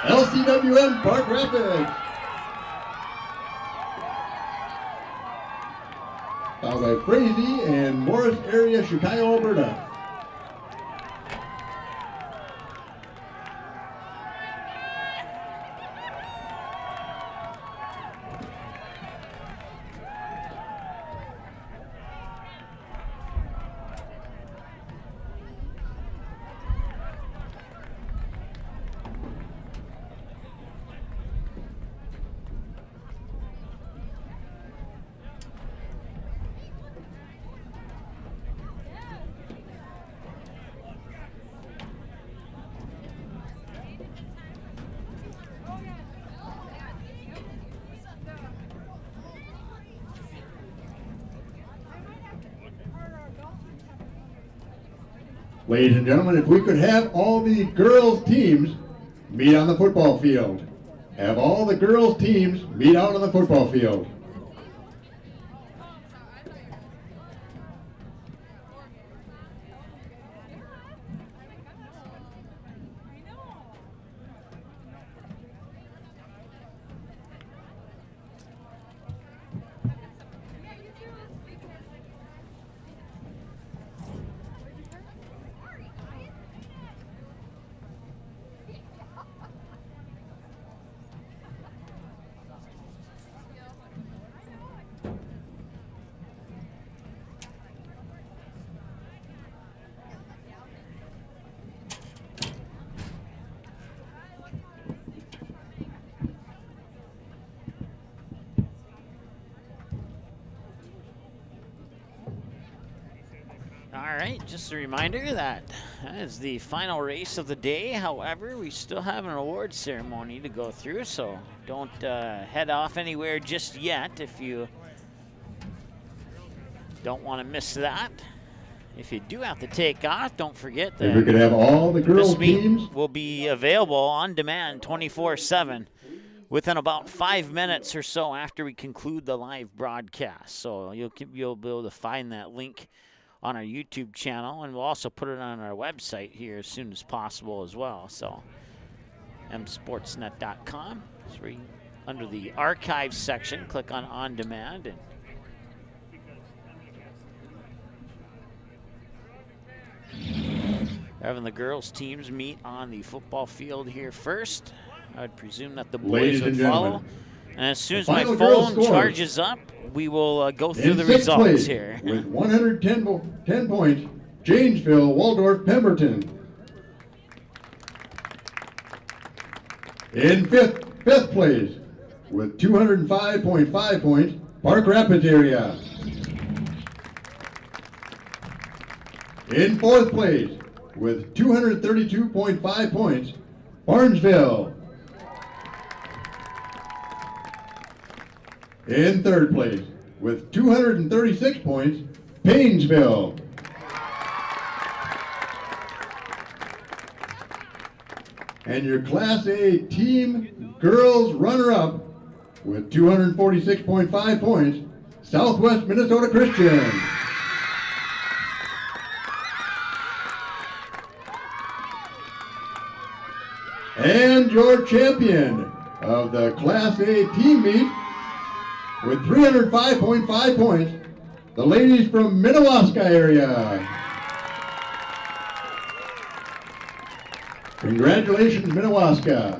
LCWM Park Rapids. Followed by Frazee and Morris area, Chicago, Alberta. Ladies and gentlemen, if we could have all the girls' teams meet on the football field. Have all the girls' teams meet out on the football field. All right, just a reminder that is the final race of the day. However, we still have an award ceremony to go through, so don't head off anywhere just yet if you don't want to miss that. If you do have to take off, don't forget that if we could have all the girls' this meet teams will be available on demand 24/7 within about 5 minutes or so after we conclude the live broadcast. So you'll be able to find that link on our YouTube channel, and we'll also put it on our website here as soon as possible as well. So msportsnet.com, so where you, under the archives section, click on demand, and having the girls' teams meet on the football field here first. I would presume that the boys would follow. And as soon as my phone charges up, we will go through the results here. With 110 points, Janesville, Waldorf, Pemberton. In fifth place, with 205.5 points, Park Rapids area. In fourth place, with 232.5 points, Barnesville. In third place, with 236 points, Paynesville. And your Class A team girls runner-up with 246.5 points, Southwest Minnesota Christian. And your champion of the Class A team meet with 305.5 points, the ladies from Minnewaska area. Congratulations, Minnewaska.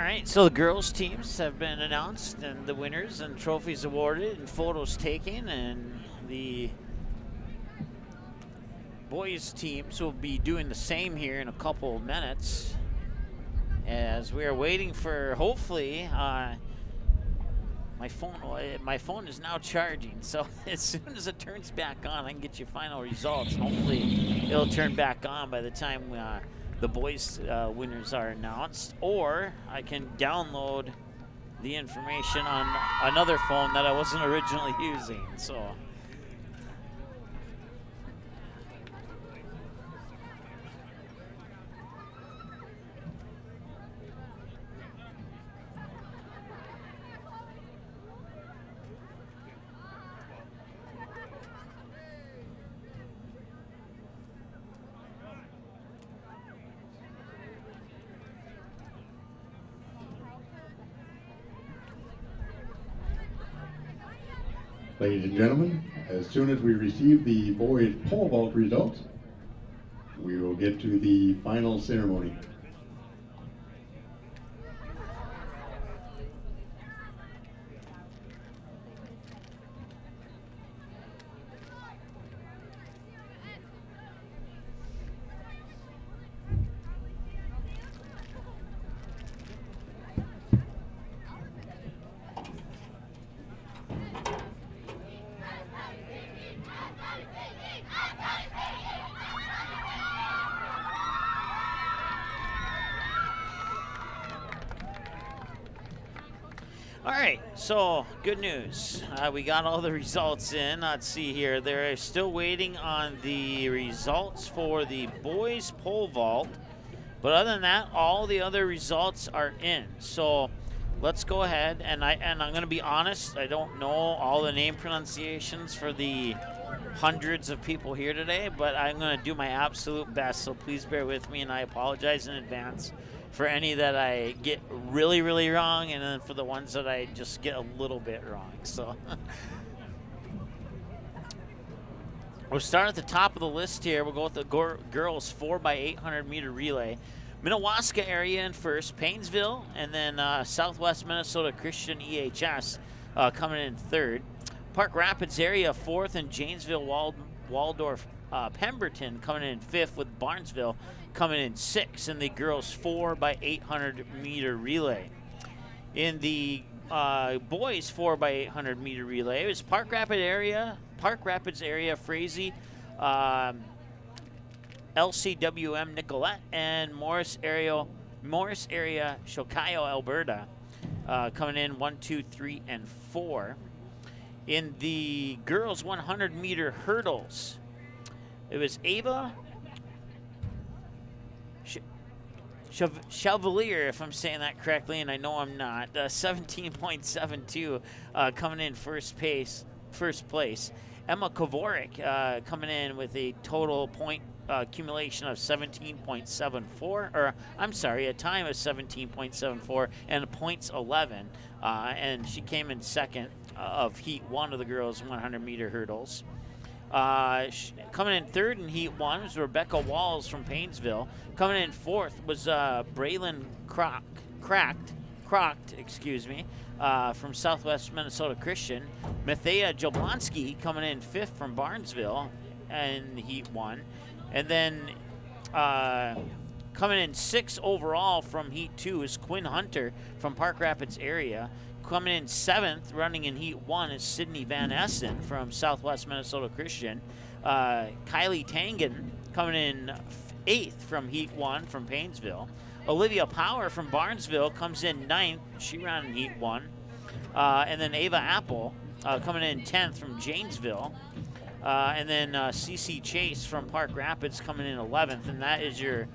right, so the girls' teams have been announced and the winners and trophies awarded and photos taken, and the boys' teams will be doing the same here in a couple of minutes as we are waiting for, hopefully, my phone is now charging, so as soon as it turns back on, I can get you final results, and hopefully it'll turn back on by the time the boys' winners are announced, or I can download the information on another phone that I wasn't originally using. So. Ladies and gentlemen, as soon as we receive the boys' pole vault results, we will get to the final ceremony. All right, so good news. We got all the results in. Let's see here. They're still waiting on the results for the boys' pole vault. But other than that, all the other results are in. So let's go ahead, and I'm going to be honest. I don't know all the name pronunciations for the hundreds of people here today, but I'm going to do my absolute best. So please bear with me, and I apologize in advance for any that I get really, really wrong, and then for the ones that I just get a little bit wrong. So we'll start at the top of the list here. We'll go with the girls 4x800 meter relay. Minnewaska area in first, Painesville, and then Southwest Minnesota Christian EHS coming in third. Park Rapids area fourth, and Janesville Waldorf Pemberton coming in fifth, with Barnesville coming in sixth in the girls 4x800 meter relay. In the boys 4x800 meter relay, it was Park Rapids area Frazee, LCWM Nicolette, and Morris area Shokayo, Alberta, coming in 1, 2, 3, and 4. In the girls 100 meter hurdles, it was Ava Chevalier, if I'm saying that correctly, and I know I'm not, 17.72 coming in first place. Emma Kovorik coming in with a total point accumulation of 17.74, or I'm sorry, a time of 17.74 and points 11, and she came in second of Heat 1 of the girls 100 meter hurdles. Coming in third in Heat 1 was Rebecca Walls from Painesville. Coming in fourth was Braylon Crocked, from Southwest Minnesota Christian. Mathea Jablonski coming in fifth from Barnesville in Heat 1. And then coming in sixth overall from Heat 2 is Quinn Hunter from Park Rapids area. Coming in seventh, running in Heat 1, is Sydney Van Essen from Southwest Minnesota Christian. Kylie Tangen coming in eighth from Heat 1 from Painesville. Olivia Power from Barnesville comes in ninth. She ran in Heat 1. And then Ava Apple coming in 10th from Janesville. And then CC Chase from Park Rapids coming in 11th. And that is your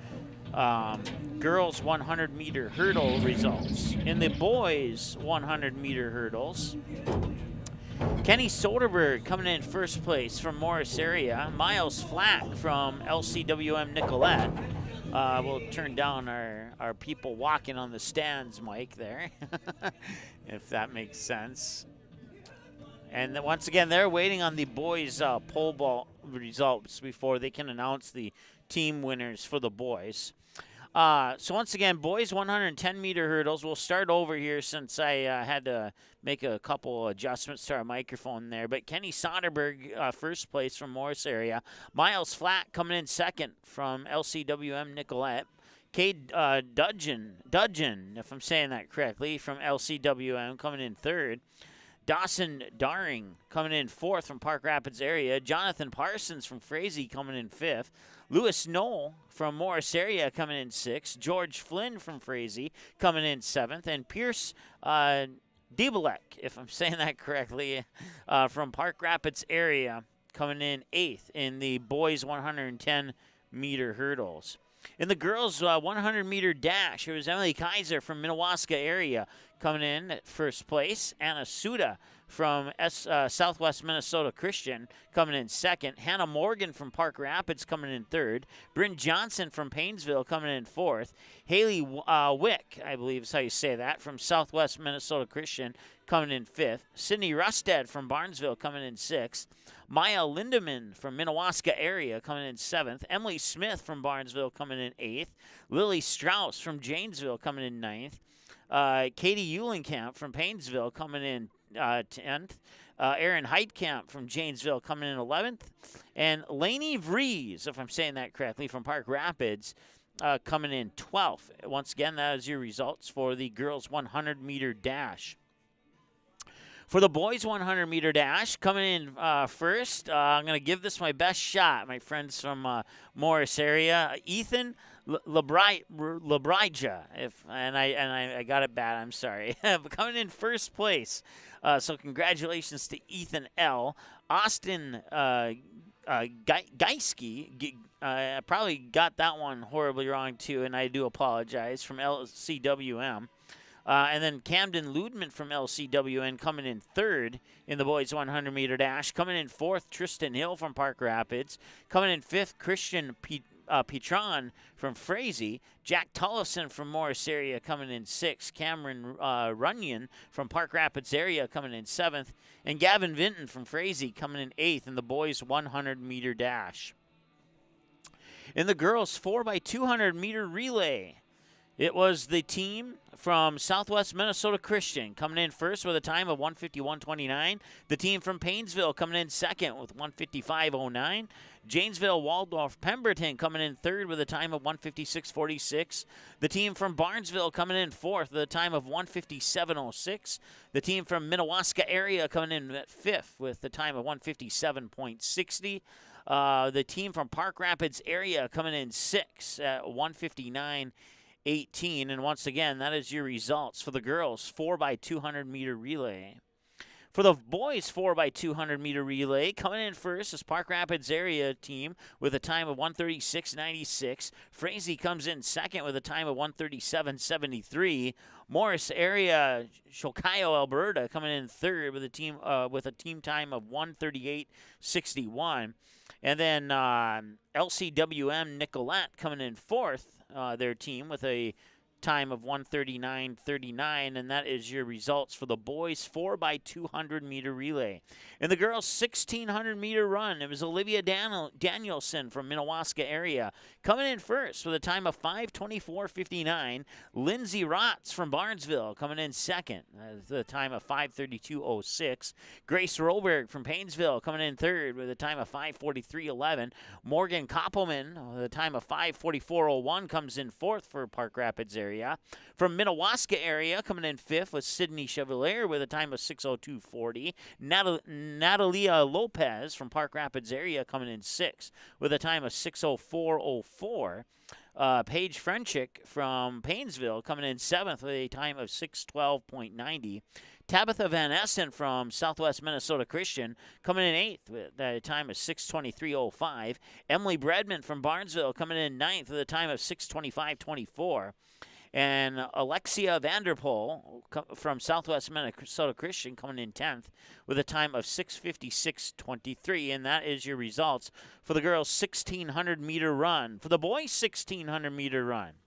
girls 100 meter hurdle results. In the boys 100 meter hurdles, Kenny Soderberg coming in first place from Morris area. Miles Flack from LCWM Nicolette. We'll turn down our people walking on the stands mic there, if that makes sense. And once again, they're waiting on the boys' pole ball results before they can announce the team winners for the boys. So once again, boys 110-meter hurdles. We'll start over here since I had to make a couple adjustments to our microphone there. But Kenny Soderberg, first place from Morris area. Miles Flack coming in second from LCWM Nicolette. Cade Dudgeon, if I'm saying that correctly, from LCWM coming in third. Dawson Daring coming in fourth from Park Rapids area. Jonathan Parsons from Frazee coming in fifth. Lewis Knoll from Morris area coming in sixth. George Flynn from Frazee coming in seventh. And Pierce Debelek, if I'm saying that correctly, from Park Rapids area coming in eighth in the boys 110-meter hurdles. In the girls' 100-meter dash, it was Emily Kaiser from Minnewaska area coming in at first place. Anna Suda from Southwest Minnesota Christian coming in second. Hannah Morgan from Park Rapids coming in third. Bryn Johnson from Paynesville coming in fourth. Haley Wick, I believe is how you say that, from Southwest Minnesota Christian coming in fifth. Sydney Rustad from Barnesville coming in sixth. Maya Lindemann from Minnewaska area coming in seventh. Emily Smith from Barnesville coming in eighth. Lily Strauss from Janesville coming in ninth. Katie Eulenkamp from Paynesville coming in 10th. Aaron Heitkamp from Janesville coming in 11th. And Lainey Vries, if I'm saying that correctly, from Park Rapids coming in 12th. Once again, that is your results for the girls' 100-meter dash. For the boys' 100-meter dash, coming in first, I'm going to give this my best shot. My friends from Morris area, Ethan Lebrija, and I got it bad. I'm sorry. Coming in first place. So congratulations to Ethan L. Austin Geiske, I probably got that one horribly wrong too, and I do apologize, from LCWM. And then Camden Ludman from LCWN coming in third in the boys 100-meter dash. Coming in fourth, Tristan Hill from Park Rapids. Coming in fifth, Christian Petron from Frazee. Jack Tullison from Morris area coming in sixth. Cameron Runyon from Park Rapids area coming in seventh. And Gavin Vinton from Frazee coming in eighth in the boys 100-meter dash. In the girls 4x200-meter relay, it was the team from Southwest Minnesota Christian coming in first with a time of 1:51.29. The team from Paynesville coming in second with 1:55.09. Janesville Waldorf Pemberton coming in third with a time of 1:56.46. The team from Barnesville coming in fourth with a time of 1:57.06. The team from Minnewaska area coming in at fifth with a time of 1:57.60. The team from Park Rapids area coming in sixth at 1:59.18. And once again, that is your results for the girls 4x200-meter relay. For the boys 4x200-meter relay, coming in first is Park Rapids area team with a time of 1:36.96. Frazee comes in second with a time of 1:37.73. Morris area, Shokayo, Alberta, coming in third with a team time of 1:38.61. And then LCWM Nicolette coming in fourth, their team, with a time of 1:39.39, and that is your results for the boys 4x200-meter relay. In the girls 1,600-meter run, it was Olivia Danielson from Minnewaska area coming in first with a time of 5:24.59. Lindsay Rotz from Barnesville coming in second with a time of 5:32.06. Grace Roberg from Paynesville coming in third with a time of 5:43.11. Morgan Koppelman with a time of 5:44.01 comes in fourth for Park Rapids area. From Minnewaska area, coming in fifth was Sydney Chevalier with a time of 6:02.40. Natalia Lopez from Park Rapids area coming in sixth with a time of 6:04.04. Paige Frenchick from Paynesville coming in seventh with a time of 6:12.90. Tabitha Van Essen from Southwest Minnesota Christian coming in eighth with a time of 6:23.05. Emily Bredman from Barnesville coming in ninth with a time of 6:25.24. And Alexia Vanderpool from Southwest Minnesota Christian coming in 10th with a time of 6:56.23. And that is your results for the girls' 1,600-meter run. For the boys' 1,600-meter run,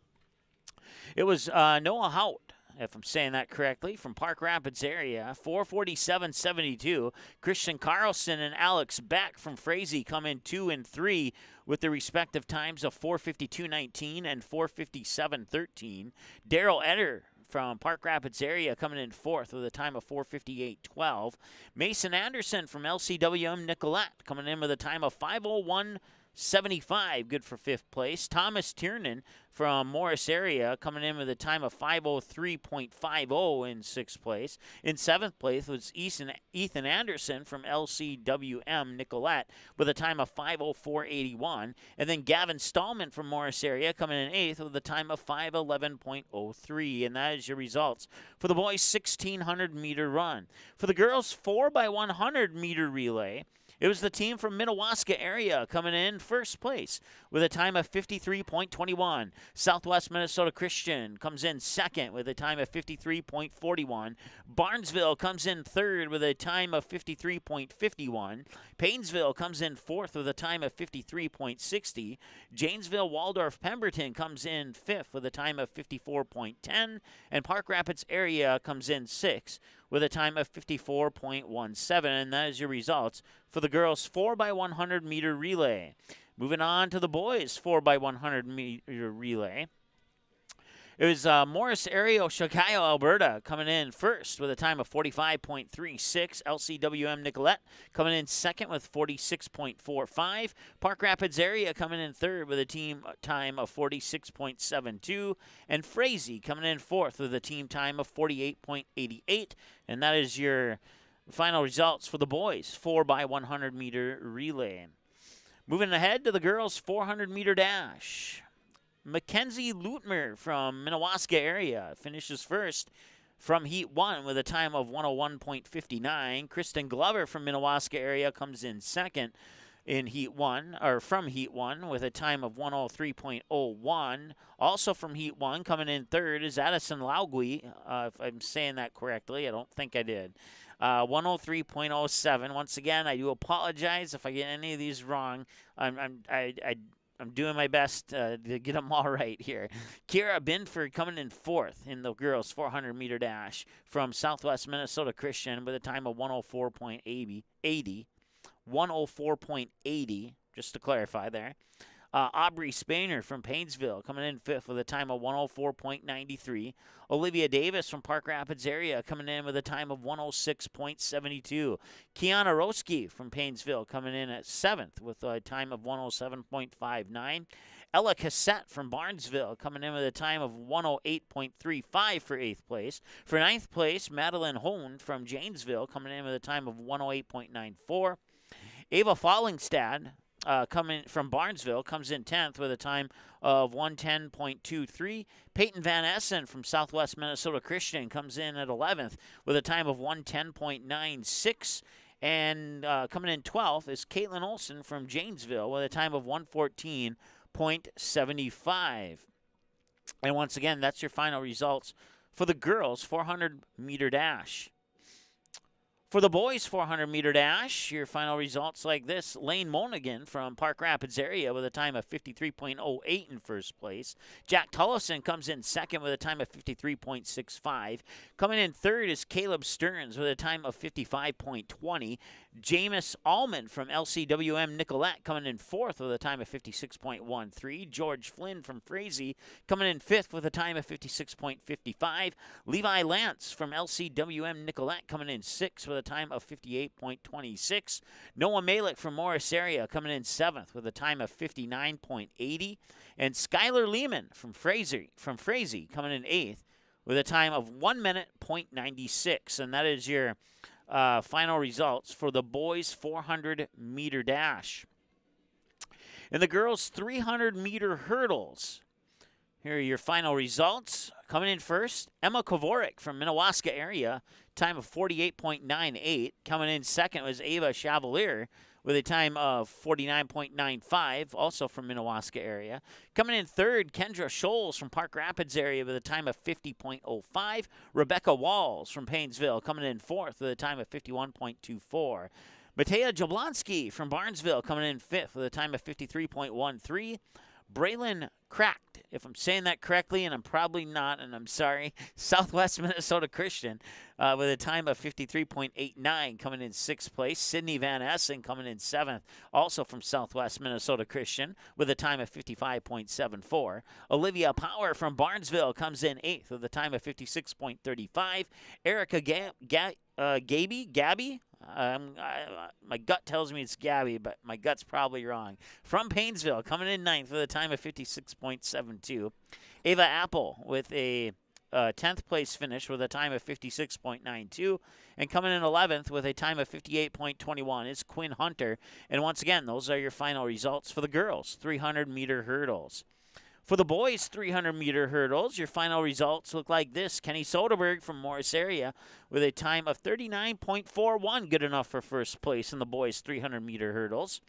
it was Noah Hout if I'm saying that correctly, from Park Rapids area, 4:47.72. Christian Carlson and Alex Beck from Frazee come in 2 and 3 with the respective times of 4:52.19 and 4:57.13. Daryl Eder from Park Rapids area coming in 4th with a time of 4:58.12. Mason Anderson from LCWM Nicolette coming in with a time of 5:01.75, good for 5th place. Thomas Tiernan from Morris area coming in with a time of 5:03.50 in 6th place. In 7th place was Ethan Anderson from LCWM Nicolette with a time of 5:04.81. And then Gavin Stallman from Morris area coming in 8th with a time of 5:11.03. And that is your results for the boys' 1,600-meter run. For the girls' 4x100-meter relay, it was the team from Minnewaska area coming in 1st place with a time of 53.21. Southwest Minnesota Christian comes in 2nd with a time of 53.41. Barnesville comes in 3rd with a time of 53.51. Paynesville comes in 4th with a time of 53.60. Janesville Waldorf Pemberton comes in 5th with a time of 54.10. And Park Rapids area comes in 6th with a time of 54.17, and that is your results for the girls' 4x100-meter relay. Moving on to the boys' 4x100-meter relay. It was Morris area, Chicago, Alberta, coming in 1st with a time of 45.36. LCWM Nicolette coming in 2nd with 46.45. Park Rapids area coming in 3rd with a team time of 46.72. And Frazee coming in 4th with a team time of 48.88. And that is your final results for the boys' 4x100-meter relay. Moving ahead to the girls' 400-meter dash. Mackenzie Lutmer from Minnewaska area finishes 1st from Heat 1 with a time of 101.59. Kristen Glover from Minnewaska area comes in 2nd in Heat 1, or from Heat 1 with a time of 103.01. Also from Heat 1 coming in 3rd is Addison Laugui, if I'm saying that correctly. I don't think I did. 103.07. Once again, I do apologize if I get any of these wrong. I'm doing my best to get them all right here. Kira Binford coming in 4th in the girls' 400-meter dash from Southwest Minnesota Christian with a time of 104.80. 104.80, just to clarify there. Aubrey Spainer from Paynesville coming in 5th with a time of 104.93. Olivia Davis from Park Rapids area coming in with a time of 106.72. Kiana Roski from Paynesville coming in at 7th with a time of 107.59. Ella Cassette from Barnesville coming in with a time of 108.35 for 8th place. For 9th place, Madeline Hone from Janesville coming in with a time of 108.94. Ava Fallingstad coming from Barnesville comes in 10th with a time of 110.23. Peyton Van Essen from Southwest Minnesota Christian comes in at 11th with a time of 110.96. And coming in 12th is Caitlin Olson from Janesville with a time of 114.75. And once again, that's your final results for the girls' 400-meter dash. For the boys' 400-meter dash, your final results like this. Lane Monaghan from Park Rapids area with a time of 53.08 in 1st place. Jack Tullison comes in 2nd with a time of 53.65. Coming in 3rd is Caleb Stearns with a time of 55.20. Jameis Allman from LCWM Nicolette coming in 4th with a time of 56.13. George Flynn from Frazee coming in 5th with a time of 56.55. Levi Lance from LCWM Nicolette coming in 6th with a time of 58.26. Noah Malik from Morris area coming in 7th with a time of 59.80. And Skylar Lehman from Frazee coming in 8th with a time of 1 minute, 0.96. And that is your final results for the boys' 400-meter dash. In the girls' 300-meter hurdles, here are your final results. Coming in 1st, Emma Kovorik from Minnewaska area, time of 48.98. Coming in 2nd was Ava Chavalier with a time of 49.95, also from Minnewaska area. Coming in 3rd, Kendra Scholes from Park Rapids area with a time of 50.05. Rebecca Walls from Paynesville coming in 4th with a time of 51.24. Matea Jablonski from Barnesville coming in 5th with a time of 53.13. Braylon Cracked, if I'm saying that correctly, and I'm probably not, and I'm sorry, Southwest Minnesota Christian with a time of 53.89, coming in 6th place. Sydney Van Essen coming in 7th, also from Southwest Minnesota Christian with a time of 55.74. Olivia Power from Barnesville comes in 8th with a time of 56.35. Erica Gabby, my gut tells me it's Gabby, but my gut's probably wrong. From Paynesville, coming in 9th with a time of 56.72. Ava Apple with a 10th place finish with a time of 56.92. And coming in 11th with a time of 58.21 is Quinn Hunter. And once again, those are your final results for the girls' 300-meter hurdles. For the boys' 300-meter hurdles, your final results look like this. Kenny Soderberg from Morris area with a time of 39.41, good enough for first place in the boys' 300-meter hurdles.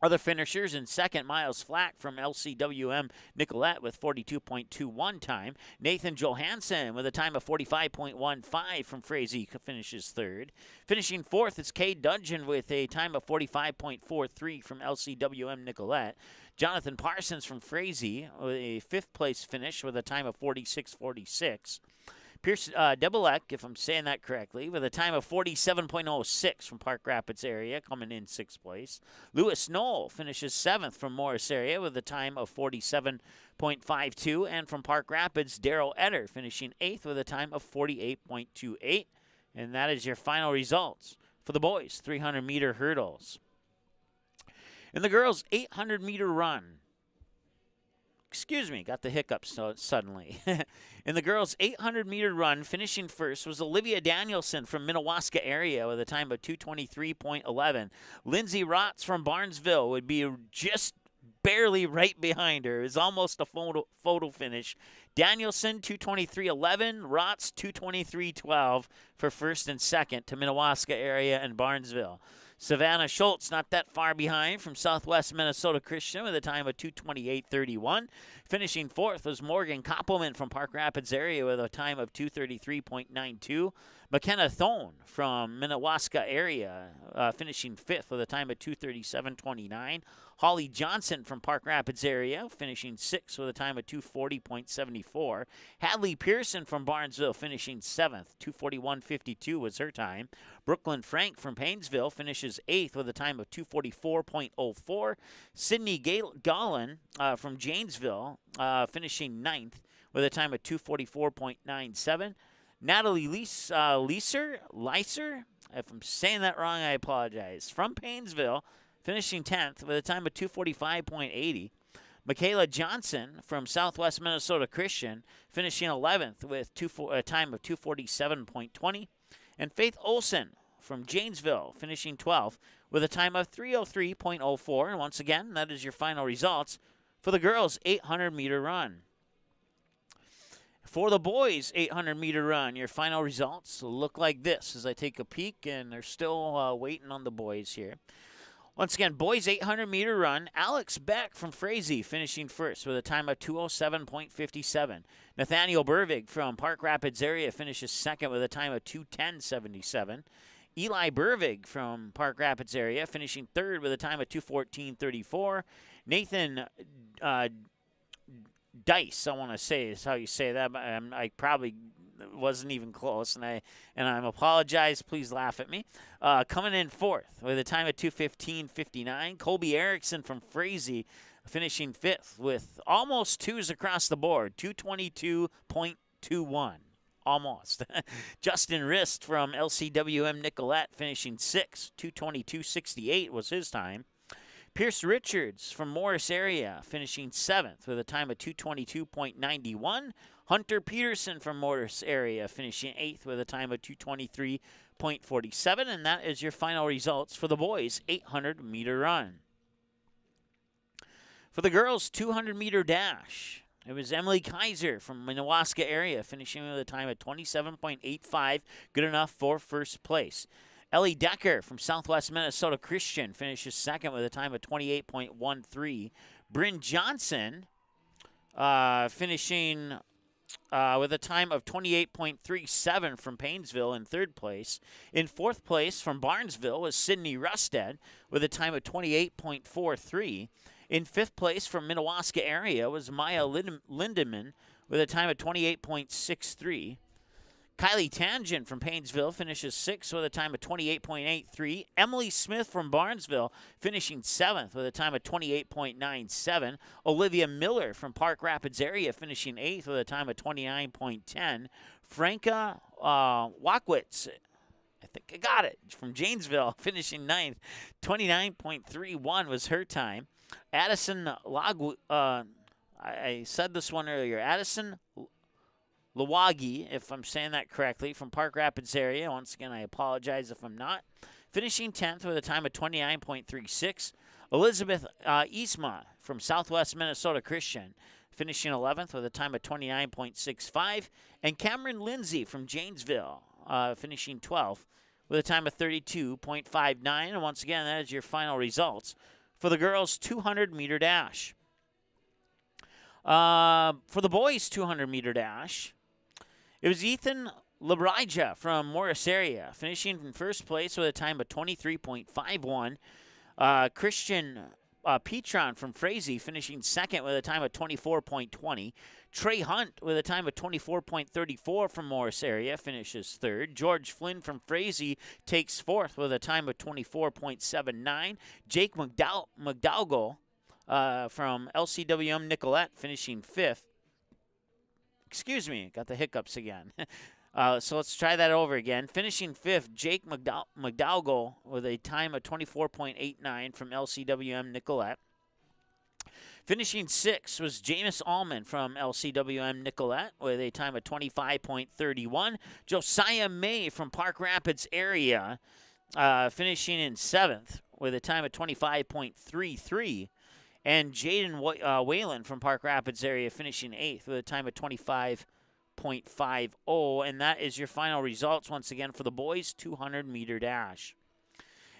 Other finishers in second, Miles Flack from LCWM Nicolette with 42.21 time. Nathan Johansson with a time of 45.15 from Frazee finishes third. Finishing fourth is Cade Dudgeon with a time of 45.43 from LCWM Nicolette. Jonathan Parsons from Frazee with a fifth place finish with a time of 46.46. Pierce Debelek, if I'm saying that correctly, with a time of 47.06 from Park Rapids area, coming in 6th place. Lewis Knoll finishes 7th from Morris area with a time of 47.52. And from Park Rapids, Darryl Etter finishing 8th with a time of 48.28. And that is your final results for the boys' 300-meter hurdles. In the girls' 800-meter run, got the hiccups suddenly. In the girls' 800-meter run, finishing first was Olivia Danielson from Minnewaska area with a time of 2:23.11. Lindsay Rotz from Barnesville would be just barely right behind her. It was almost a photo finish. Danielson, 2:23.11. Rotz, 2:23.12 for first and second to Minnewaska area and Barnesville. Savannah Schultz, not that far behind from Southwest Minnesota Christian with a time of 2:28.31. Finishing fourth was Morgan Koppelman from Park Rapids area with a time of 2:33.92. McKenna Thone from Minnewaska area finishing fifth with a time of 2:37.29. Holly Johnson from Park Rapids area finishing sixth with a time of 2:40.74. Hadley Pearson from Barnesville finishing seventh, 2:41.52 was her time. Brooklyn Frank from Paynesville finishes eighth with a time of 2:44.04. Sydney Gallen from Janesville finishing ninth with a time of 2:44.97. Natalie Leiser, if I'm saying that wrong, I apologize, from Paynesville, finishing 10th with a time of 2:45.80. Michaela Johnson from Southwest Minnesota Christian finishing 11th with a time of 2:47.20. And Faith Olson from Janesville finishing 12th with a time of 3:03.04. And once again, that is your final results for the girls' 800-meter run. For the boys' 800-meter run, your final results look like this as I take a peek, and they're still waiting on the boys here. Once again, boys' 800-meter run, Alex Beck from Frazee finishing first with a time of 2:07.57. Nathaniel Bervig from Park Rapids area finishes second with a time of 2:10.77. Eli Bervig from Park Rapids area finishing third with a time of 2:14.34. Nathan Dice, I want to say is how you say that, but I probably wasn't even close, and I apologize. Please laugh at me. Coming in fourth with a time of 2:15.59. Colby Erickson from Frazee finishing fifth with almost twos across the board, 2:22.21. Almost. Justin Rist from LCWM Nicolette finishing sixth, 2:22.68 was his time. Pierce Richards from Morris area finishing seventh with a time of 2:22.91. Hunter Peterson from Morris area finishing eighth with a time of 2:23.47. And that is your final results for the boys' 800-meter run. For the girls' 200-meter dash, it was Emily Kaiser from Minnewaska area finishing with a time of 27.85, good enough for first place. Ellie Decker from Southwest Minnesota Christian finishes second with a time of 28.13. Bryn Johnson finishing with a time of 28.37 from Paynesville in third place. In fourth place from Barnesville was Sydney Rusted with a time of 28.43. In fifth place from Minnewaska area was Maya Lindemann with a time of 28.63. Kylie Tangent from Paynesville finishes sixth with a time of 28.83. Emily Smith from Barnesville finishing seventh with a time of 28.97. Olivia Miller from Park Rapids area finishing eighth with a time of 29.10. Franka Wakwitz, I think I got it, from Janesville, finishing ninth. 29.31 was her time. Addison I said this one earlier. Addison Lawagi, if I'm saying that correctly, from Park Rapids area. Once again, I apologize if I'm not. Finishing 10th with a time of 29.36. Elizabeth Isma from Southwest Minnesota Christian, finishing 11th with a time of 29.65. And Cameron Lindsay from Janesville, finishing 12th with a time of 32.59. And once again, that is your final results for the girls' 200-meter dash. For the boys' 200-meter dash, it was Ethan Labrija from Morris area, finishing in first place with a time of 23.51. Christian Petron from Frazee finishing second with a time of 24.20. Trey Hunt with a time of 24.34 from Morris area finishes third. George Flynn from Frazee takes fourth with a time of 24.79. Jake McDougall from LCWM Nicolette finishing fifth. Excuse me, got the hiccups again. So let's try that over again. Finishing fifth, Jake McDougall with a time of 24.89 from LCWM Nicolette. Finishing sixth was Jameis Allman from LCWM Nicolette with a time of 25.31. Josiah May from Park Rapids area finishing in seventh with a time of 25.33. And Jaden Whalen from Park Rapids area finishing eighth with a time of 25.50. And that is your final results once again for the boys' 200-meter dash.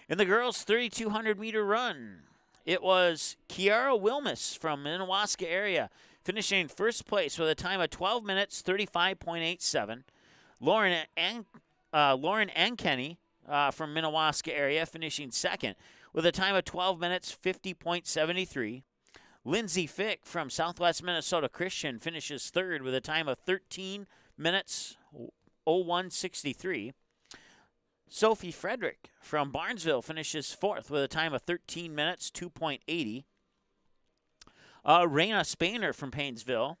In the girls' 3,200-meter run, it was Kiara Wilmus from Minnewaska area finishing first place with a time of 12 minutes 35.87. Lauren Ankenny from Minnewaska area finishing second with a time of 12 minutes 50.73. Lindsay Fick from Southwest Minnesota Christian finishes third with a time of 13 minutes 01.63. Sophie Frederick from Barnesville finishes fourth with a time of 13 minutes 2.80. Raina Spainer from Paynesville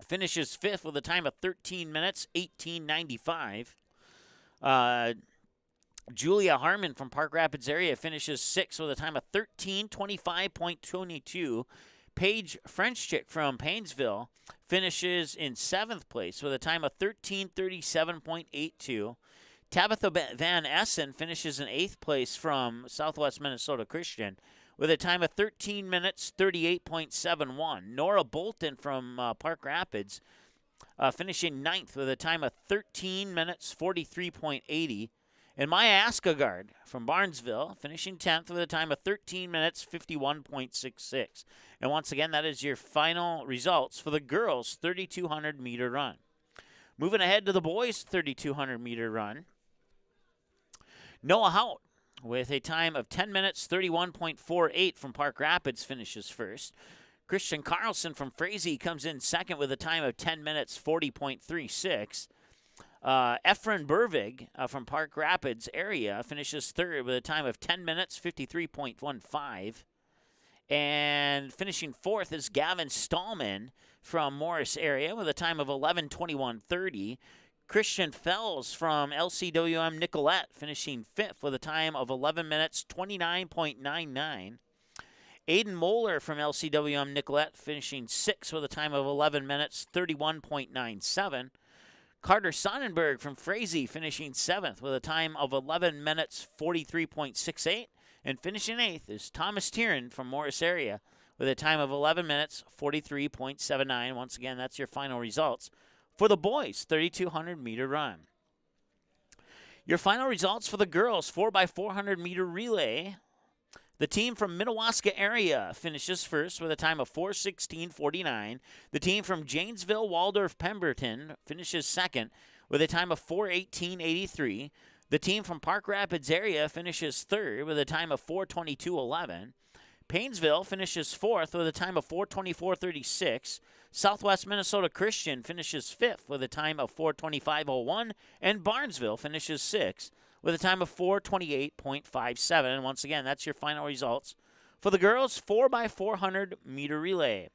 finishes fifth with a time of 13 minutes 18.95. Julia Harmon from Park Rapids area finishes sixth with a time of 13:25.22. Paige Frenchchick from Paynesville finishes in seventh place with a time of 13:37.82. Tabitha Van Essen finishes in eighth place from Southwest Minnesota Christian with a time of 13 minutes 38.71. Nora Bolton from Park Rapids finishing ninth with a time of 13 minutes 43.80. And Maya Askagard from Barnesville finishing 10th with a time of 13 minutes 51.66. And once again, that is your final results for the girls' 3,200-meter run. Moving ahead to the boys' 3,200-meter run, Noah Hout with a time of 10 minutes 31.48 from Park Rapids finishes first. Christian Carlson from Frazee comes in second with a time of 10 minutes 40.36. Efren Burvig from Park Rapids area finishes third with a time of 10 minutes 53.15. And finishing fourth is Gavin Stallman from Morris area with a time of 11:21:30. Christian Fells from LCWM Nicolette finishing fifth with a time of 11 minutes 29.99. Aiden Moeller from LCWM Nicolette finishing sixth with a time of 11 minutes 31.97. Carter Sonnenberg from Frazee finishing seventh with a time of 11 minutes 43.68. And finishing eighth is Thomas Tieran from Morris area with a time of 11 minutes 43.79. Once again, that's your final results for the boys' 3,200-meter run. Your final results for the girls' 4x400-meter relay. The team from Minnewaska area finishes first with a time of 4:16:49. The team from Janesville, Waldorf, Pemberton finishes second with a time of 4:18:83. The team from Park Rapids area finishes third with a time of 4:22:11. Painesville finishes 4th with a time of 4:24:36. Southwest Minnesota Christian finishes 5th with a time of 4:25:01. And Barnesville finishes 6th with a time of 4:28.57. And once again, that's your final results for the girls 4x400 meter relay.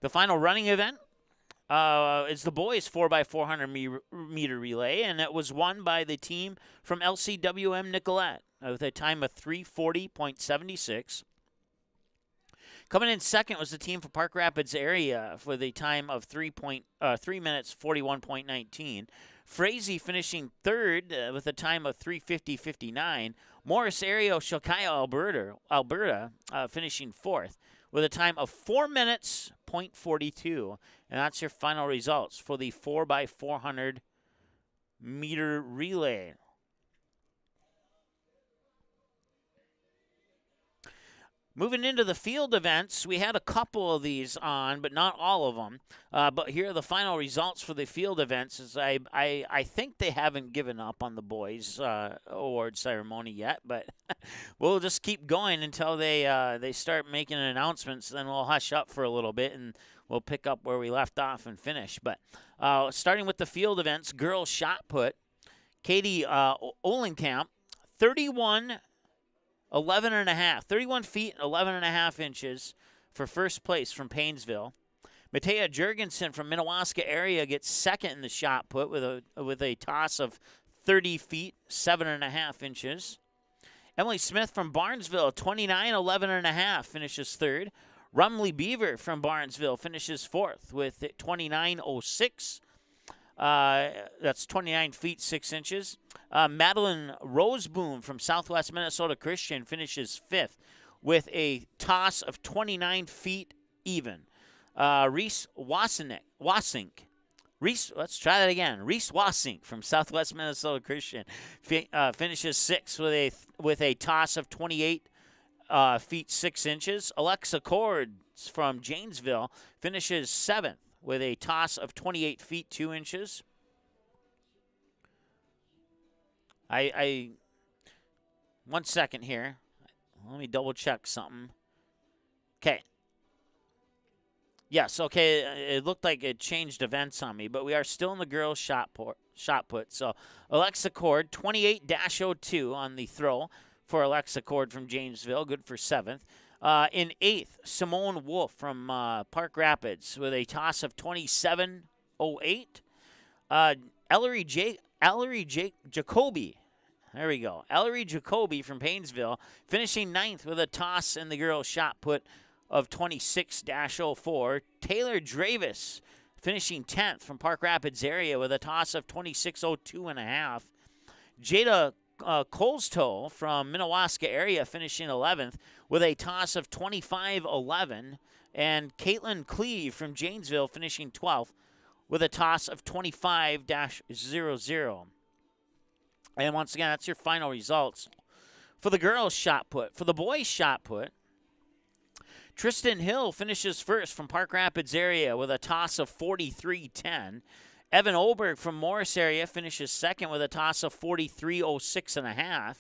The final running event is the boys 4x400 meter relay, and it was won by the team from LCWM Nicollet with a time of 3:40.76. Coming in second was the team from Park Rapids area for the time of 3 minutes 41.19. Frazee finishing third with a time of 3:50.59. Morris area Shilkaya, Alberta finishing fourth with a time of 4 minutes 0.42. And that's your final results for the 4x400 meter relay. Moving into the field events, we had a couple of these on, but not all of them. But here are the final results for the field events. As I think they haven't given up on the boys' award ceremony yet, but we'll just keep going until they start making announcements. Then we'll hush up for a little bit and we'll pick up where we left off and finish. But starting with the field events, girls shot put, Katie Olenkamp, 31 feet 11.5 inches for first place from Painesville. Matea Jurgensen from Minnewaska area gets second in the shot put with a toss of 30 feet 7.5 inches. Emily Smith from Barnesville, 29.11.5, finishes third. Rumley Beaver from Barnesville finishes fourth with 29.06. That's 29 feet 6 inches. Madeline Roseboom from Southwest Minnesota Christian finishes fifth with a toss of 29 feet even. Reese Wasink. Let's try that again. Reese Wasink from Southwest Minnesota Christian finishes sixth with a toss of 28 feet 6 inches. Alexa Cords from Janesville finishes seventh with a toss of 28 feet 2 inches. One second here. Let me double check something. Okay. Yes, okay. It looked like it changed events on me, but we are still in the girls' shot put. So Alexa Cord, 28-02 on the throw for Alexa Cord from Janesville. Good for seventh. In eighth, Simone Wolf from Park Rapids with a toss of 27.08. Ellery Jacoby. There we go. Ellery Jacoby from Painesville finishing ninth with a toss in the girls' shot put of 26-04. Taylor Dravis finishing 10th from Park Rapids area with a toss of 26.02.5. Jada Colstow from Minnewaska area finishing 11th with a toss of 25.11. And Caitlin Cleve from Janesville finishing 12th with a toss of 25-00. And once again, that's your final results. For the girls' shot put. For the boys' shot put, Tristan Hill finishes first from Park Rapids area with a toss of 43.10. Evan Oberg from Morris area finishes second with a toss of 43.06.5.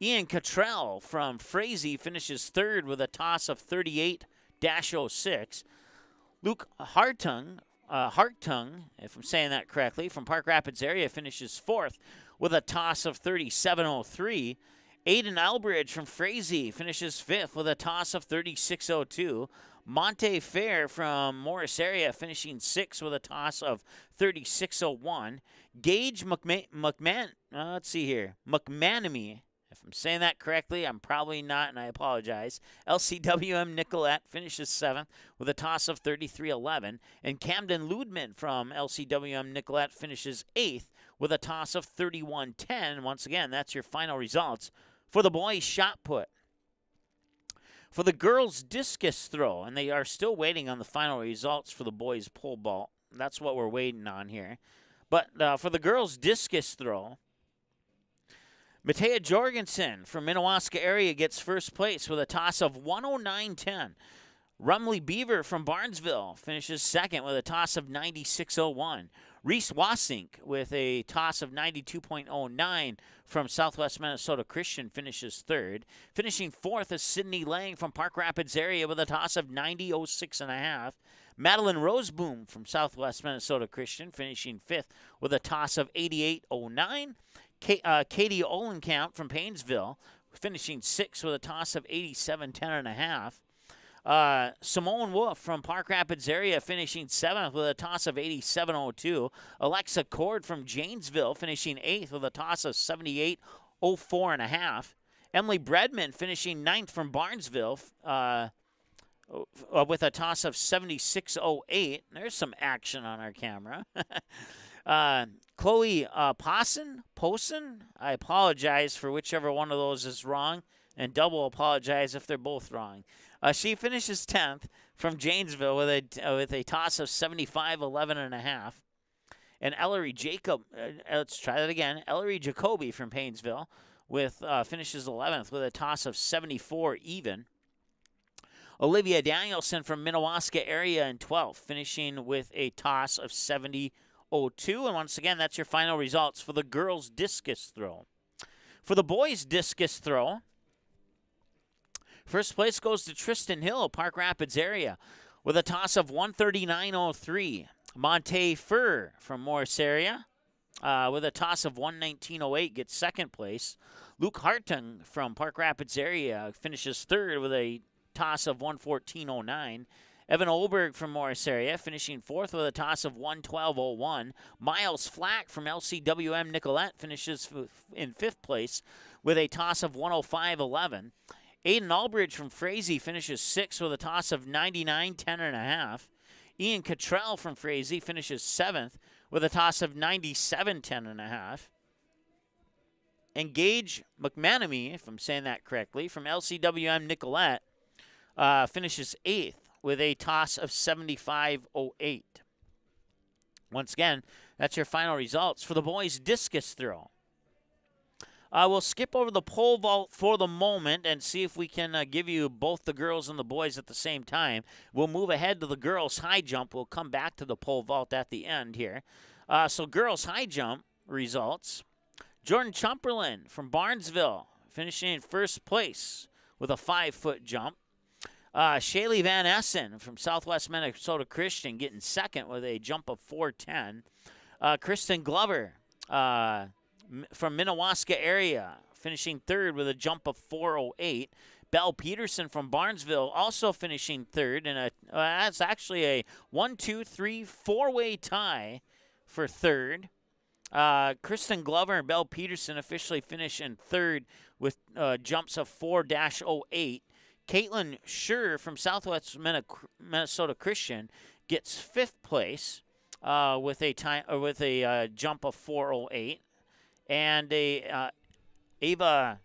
Ian Cottrell from Frazee finishes third with a toss of 38-06. Luke Hartung, if I'm saying that correctly, from Park Rapids area finishes fourth with a toss of 37.03. Aiden Albridge from Frazee finishes fifth with a toss of 36.02. Monte Fair from Morris area finishing sixth with a toss of 36.01. Gage McManamy, if I'm saying that correctly, I'm probably not, and I apologize. LCWM Nicollet finishes seventh with a toss of 33.11. And Camden Ludman from LCWM Nicollet finishes eighth with a toss of 31.10. Once again, that's your final results for the boys' shot put. For the girls' discus throw, and they are still waiting on the final results for the boys' pole vault. That's what we're waiting on here. But for the girls' discus throw, Matea Jorgensen from Minnewaska area gets first place with a toss of 109.10. Rumley Beaver from Barnesville finishes second with a toss of 96.01. Reese Wasink with a toss of 92.09 from Southwest Minnesota Christian finishes third. Finishing fourth is Sydney Lang from Park Rapids area with a toss of 90.06.5. Madeline Roseboom from Southwest Minnesota Christian finishing fifth with a toss of 88.09. Katie Olenkamp from Paynesville finishing sixth with a toss of 87.10.5. Simone Wolf from Park Rapids area finishing seventh with a toss of 87.02. Alexa Cord from Janesville finishing eighth with a toss of 78.04.5. Emily Bredman finishing ninth from Barnesville with a toss of 76.08. There's some action on our camera. Chloe Posen, I apologize for whichever one of those is wrong, and double apologize if they're both wrong. She finishes 10th from Janesville with a toss of 75.11.5. And Ellery Jacob, let's try that again. Ellery Jacoby from Paynesville with finishes 11th with a toss of 74 even. Olivia Danielson from Minnewaska area in 12th, finishing with a toss of 70.02. And once again, that's your final results for the girls' discus throw. For the boys' discus throw, first place goes to Tristan Hill, Park Rapids area, with a toss of 139.03. Monte Fur from Morris area with a toss of 119.08 gets second place. Luke Hartung from Park Rapids area finishes third with a toss of 114.09. Evan Olberg from Morris area finishing fourth with a toss of 112.01. Miles Flack from LCWM Nicolette finishes in fifth place with a toss of 105.11. Aiden Albridge from Frazee finishes sixth with a toss of 99.10.5. Ian Cottrell from Frazee finishes seventh with a toss of 97.10.5. And Gage McManamy, if I'm saying that correctly, from LCWM Nicolette finishes eighth with a toss of 75.08. Once again, that's your final results for the boys' discus throw. We'll skip over the pole vault for the moment and see if we can give you both the girls and the boys at the same time. We'll move ahead to the girls' high jump. We'll come back to the pole vault at the end here. So girls' high jump results. Jordan Chumperlin from Barnesville finishing in first place with a 5-foot jump. Shaylee Van Essen from Southwest Minnesota Christian getting second with a jump of 4:10. Kristen Glover from Minnewaska area finishing third with a jump of 4:08. Belle Peterson from Barnesville also finishing third, and that's actually a 4-way tie for third. Kristen Glover and Belle Peterson officially finish in third with jumps of 4-08. Caitlin Schur from Southwest Minnesota Christian gets fifth place with a jump of 4:08, and Ava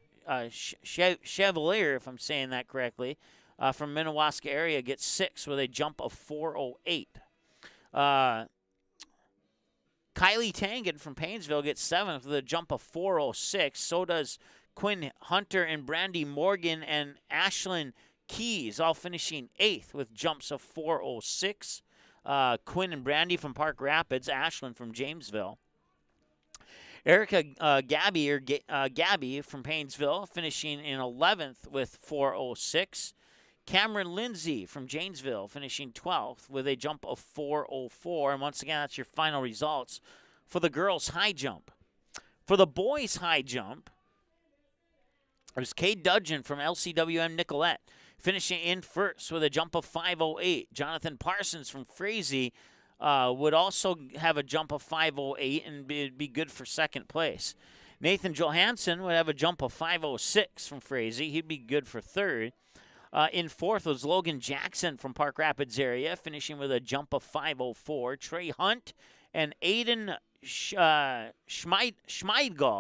Chevalier, if I'm saying that correctly, from Minnewaska area gets sixth with a jump of 4:08. Kylie Tangen from Paynesville gets seventh with a jump of 4:06. So does Quinn Hunter and Brandy Morgan and Ashlyn Keys, all finishing eighth with jumps of 4:06. Quinn and Brandy from Park Rapids, Ashlyn from Jamesville. Erica Gabby from Paynesville finishing in 11th with 4:06. Cameron Lindsay from Janesville finishing 12th with a jump of 4:04. And once again, that's your final results for the girls' high jump. For the boys' high jump, it was Cade Dudgeon from LCWM Nicolette finishing in first with a jump of 5:08. Jonathan Parsons from Frazee would also have a jump of 5:08 and be good for second place. Nathan Johansson would have a jump of 5:06 from Frazee. He'd be good for third. In fourth was Logan Jackson from Park Rapids area, finishing with a jump of 5:04. Trey Hunt and Aiden Schmeidgall,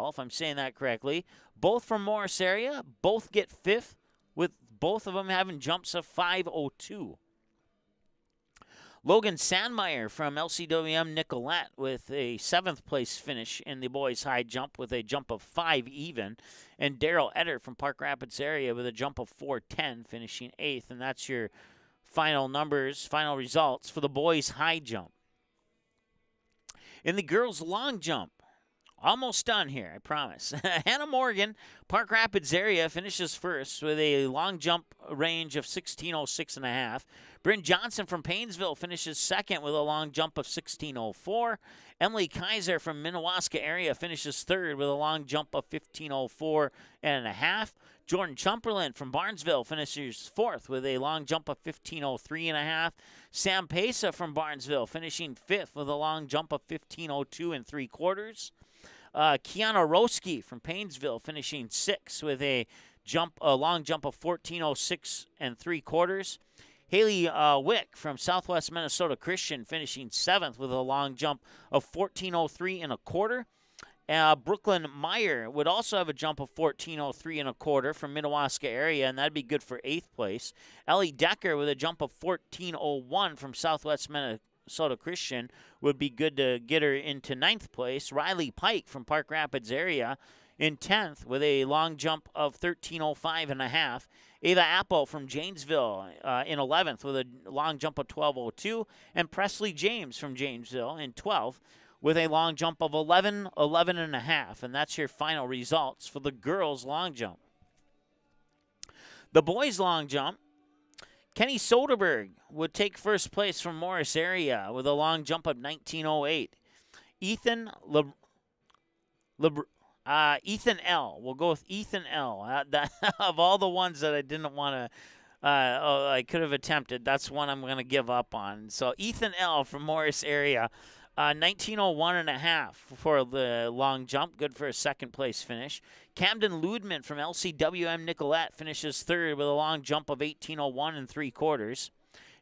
if I'm saying that correctly, both from Morris area, both get fifth, with both of them having jumps of 5:02. Logan Sandmeyer from LCWM Nicolette with a 7th place finish in the boys' high jump with a jump of 5 even. And Daryl Etter from Park Rapids area with a jump of 4:10, finishing 8th. And that's your final numbers, final results for the boys' high jump. In the girls' long jump, almost done here, I promise. Hannah Morgan, Park Rapids area, finishes first with a long jump range of 16:06.5. Bryn Johnson from Paynesville finishes second with a long jump of 16:04. Emily Kaiser from Minnewaska area finishes third with a long jump of 15:04.5. Jordan Chumperland from Barnesville finishes fourth with a long jump of 15:03.5. Sam Pesa from Barnesville finishing fifth with a long jump of 15:02 3/4. Kiana Roski from Paynesville finishing sixth with a long jump of 14:06 3/4. Haley Wick from Southwest Minnesota Christian finishing seventh with a long jump of 14:03 1/4. Brooklyn Meyer would also have a jump of 14:03 1/4 from Minnewaska area, and that'd be good for 8th place. Ellie Decker with a jump of 14:01 from Southwest Minnesota Christian would be good to get her into 9th place. Riley Pike from Park Rapids area in 10th with a long jump of 13:05.5. Ava Apple from Janesville in 11th with a long jump of 12:02. And Presley James from Janesville in 12th with a long jump of 11:11.5. And that's your final results for the girls' long jump. The boys' long jump, Kenny Soderberg would take first place from Morris area with a long jump of 19:08. Ethan L. We'll go with Ethan L. Of all the ones that I didn't want to, I could have attempted, that's one I'm going to give up on. So Ethan L. from Morris area, 19:01.5 for the long jump, good for a second place finish. Camden Ludman from LCWM Nicolette finishes third with a long jump of 18:01 3/4.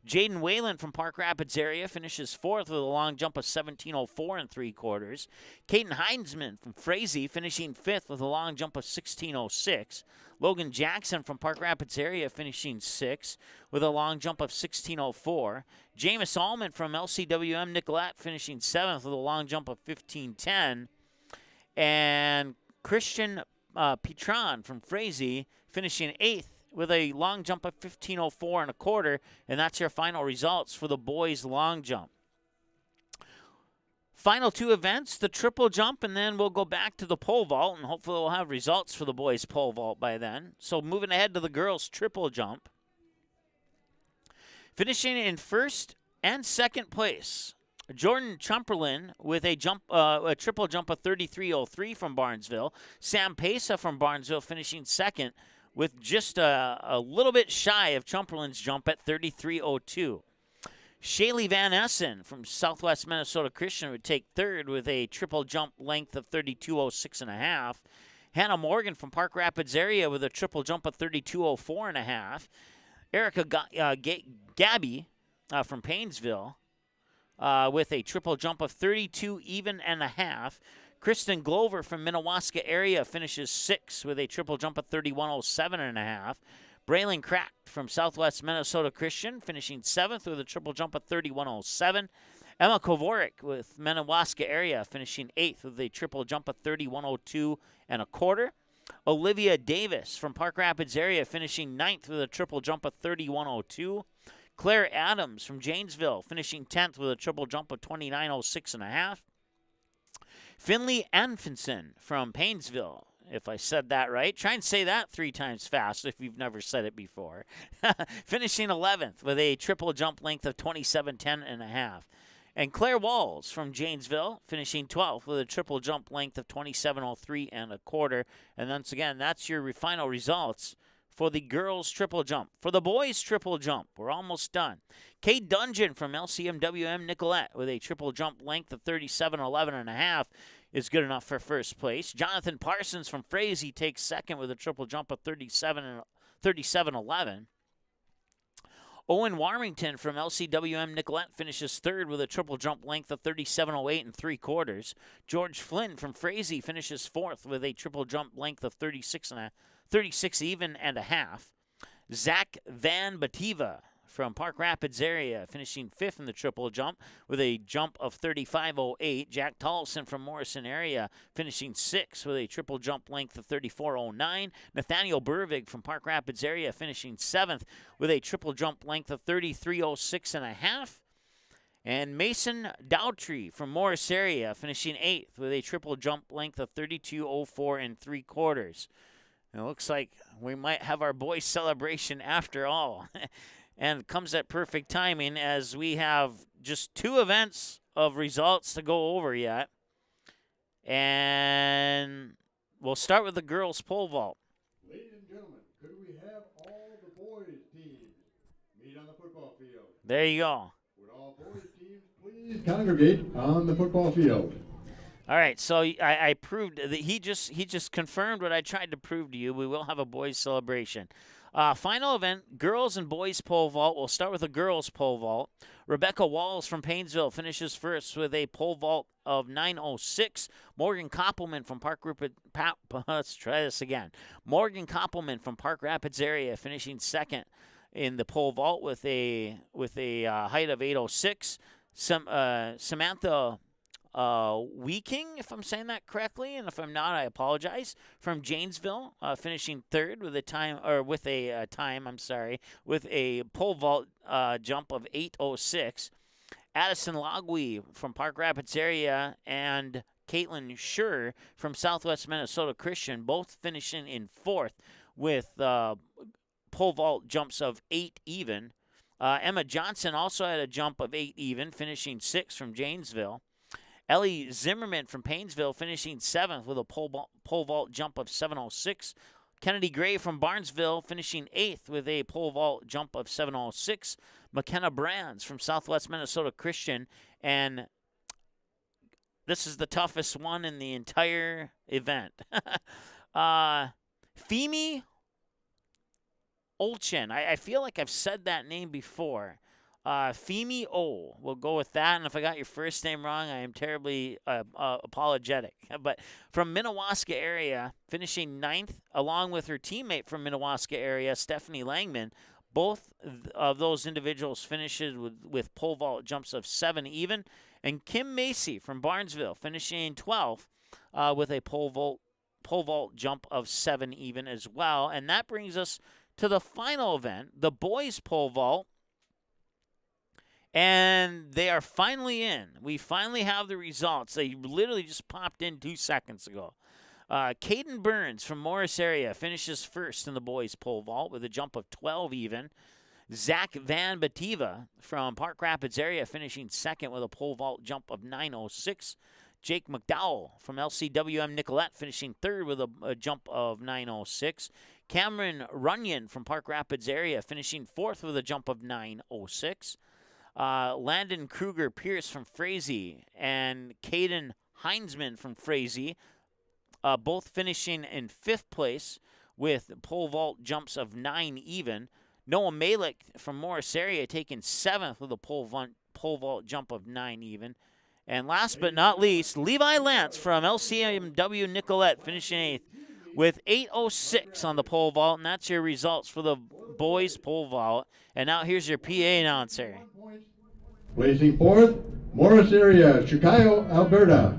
Jaden Whalen from Park Rapids area finishes fourth with a long jump of 17:04 3/4. Caden Heinsman from Frazee finishing fifth with a long jump of 16:06. Logan Jackson from Park Rapids area finishing sixth with a long jump of 16:04. Jameis Allman from LCWM Nicolette finishing seventh with a long jump of 15:10. And Christian Petron from Frazee finishing eighth with a long jump of 15:04 1/4, and that's your final results for the boys' long jump. Final two events, the triple jump, and then we'll go back to the pole vault, and hopefully we'll have results for the boys' pole vault by then. So moving ahead to the girls' triple jump. Finishing in first and second place, Jordan Chumperland with a triple jump of 33:03 from Barnesville. Sam Pesa from Barnesville finishing second with just a little bit shy of Chumperland's jump at 33:02. Shaylee Van Essen from Southwest Minnesota Christian would take third with a triple jump length of 32:06.5. Hannah Morgan from Park Rapids area with a triple jump of 32:04.5. Erica Gabby from Paynesville with a triple jump of 32.5. Kristen Glover from Minnewaska area finishes sixth with a triple jump of 31:07.5. Braylon Crack from Southwest Minnesota Christian finishing seventh with a triple jump of 31:07. Emma Kovarik with Minnewaska area finishing eighth with a triple jump of 31:02 1/4. Olivia Davis from Park Rapids area finishing ninth with a triple jump of 31:02. Claire Adams from Janesville finishing 10th with a triple jump of 29:06.5. Finley Anfinson from Paynesville, if I said that right. Try and say that 3 times fast if you've never said it before. Finishing 11th with a triple jump length of 27:10.5. And Claire Walls from Janesville finishing 12th with a triple jump length of 27:03 1/4. And once again, that's your final results for the girls' triple jump. For the boys' triple jump, we're almost done. Cade Dungeon from LCMWM Nicolette with a triple jump length of 37:11.5 is good enough for first place. Jonathan Parsons from Frazee takes second with a triple jump of 37:11. Owen Warmington from LCWM Nicolette finishes third with a triple jump length of 37:08 3/4. George Flynn from Frazee finishes fourth with a triple jump length of 36.5. Zach Van Bativa from Park Rapids area finishing fifth in the triple jump with a jump of 35:08. Jack Tolson from Morrison area finishing sixth with a triple jump length of 34:09. Nathaniel Burvig from Park Rapids area finishing seventh with a triple jump length of 33:06.5. And Mason Dowtree from Morris area finishing 8th with a triple jump length of 32.04 and 3/4. It looks like we might have our boys celebration after all. And it comes at perfect timing as we have just 2 events of results to go over yet. And we'll start with the girls' pole vault. Ladies and gentlemen, could we have all the boys' teams meet on the football field? There you go. Would all boys' teams please congregate on the football field? All right, so I proved that he just confirmed what I tried to prove to you. We will have a boys' celebration. Final event, girls and boys pole vault. We'll start with the girls pole vault. Rebecca Walls from Painesville finishes first with a pole vault of 9:06. Morgan Koppelman from let's try this again. Morgan Koppelman from Park Rapids area finishing second in the pole vault with a height of 8:06. Samantha Weeking, if I'm saying that correctly, and if I'm not, I apologize. From Janesville, finishing third with a pole vault jump of 8:06. Addison Logwe from Park Rapids area and Caitlin Schur from Southwest Minnesota Christian, both finishing in 4th with pole vault jumps of 8 even. Emma Johnson also had a jump of 8 even, finishing 6th from Janesville. Ellie Zimmerman from Painesville finishing 7th with a pole vault jump of 7:06. Kennedy Gray from Barnesville finishing 8th with a pole vault jump of 7:06. McKenna Brands from Southwest Minnesota Christian, and this is the toughest one in the entire event. Femi Olchen. I feel like I've said that name before. Femi O. We'll go with that. And if I got your first name wrong, I am terribly apologetic. But from Minnewaska area, finishing 9th, along with her teammate from Minnewaska area, Stephanie Langman. Both of those individuals finished with pole vault jumps of 7 even. And Kim Macy from Barnesville finishing 12th with a pole vault jump of 7 even as well. And that brings us to the final event, the boys pole vault. And they are finally in. We finally have the results. They literally just popped in 2 seconds ago. Caden Burns from Morris area finishes first in the boys pole vault with a jump of 12 even. Zach Van Bativa from Park Rapids area finishing second with a pole vault jump of 9:06. Jake McDowell from LCWM Nicolette finishing third with a jump of 9:06. Cameron Runyon from Park Rapids area finishing fourth with a jump of 9:06. Landon Kruger Pierce from Frazee and Caden Heinzman from Frazee, both finishing in 5th place with pole vault jumps of 9 even. Noah Malik from Morris area taking 7th with a pole vault jump of 9 even. And last but not least, Levi Lance from LCMW Nicolette finishing 8th with 8:06 on the pole vault. And that's your results for the boys pole vault. And now here's your PA announcer. Placing 4th, Morris area, Chicago, Alberta.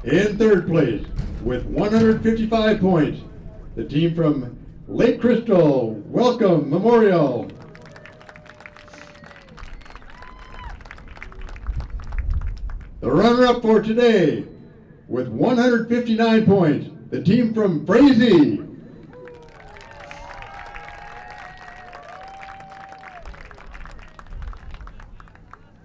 In 3rd place with 155 points, the team from Lake Crystal, Welcome Memorial. The runner-up for today with 159 points, the team from Frazee.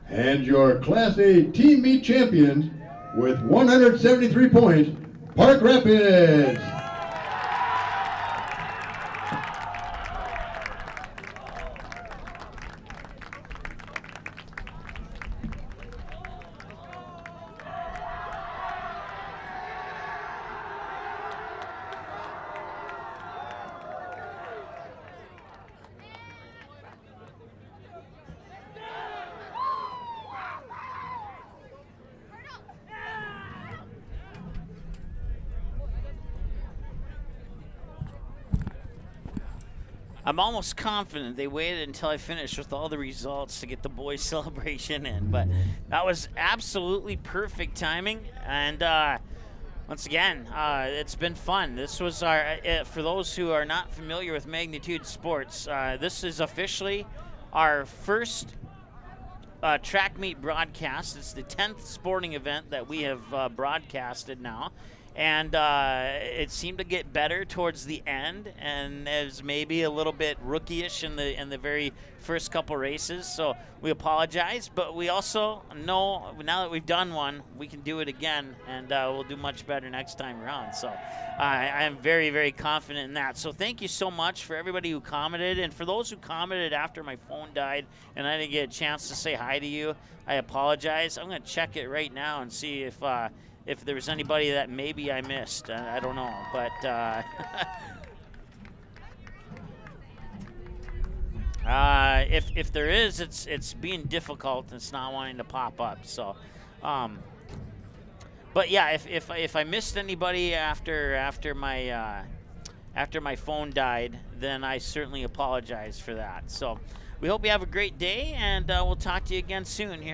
And your Class A team meet champions with 173 points, Park Rapids. I'm almost confident they waited until I finished with all the results to get the boys' celebration in, but that was absolutely perfect timing. And Once again, it's been fun. This was our, for those who are not familiar with Magnitude Sports, this is officially our first track meet broadcast. It's the 10th sporting event that we have broadcasted now. And it seemed to get better towards the end, and is maybe a little bit rookie-ish in the very first couple races. So we apologize, but we also know now that we've done one, we can do it again, and we'll do much better next time around. So I am very, very confident in that. So thank you so much for everybody who commented, and for those who commented after my phone died and I didn't get a chance to say hi to you, I apologize. I'm going to check it right now and see if there was anybody that maybe I missed. I don't know, but if there is, it's being difficult. It's not wanting to pop up. So, but yeah, if I missed anybody after my phone died, then I certainly apologize for that. So, we hope you have a great day, and we'll talk to you again soon here.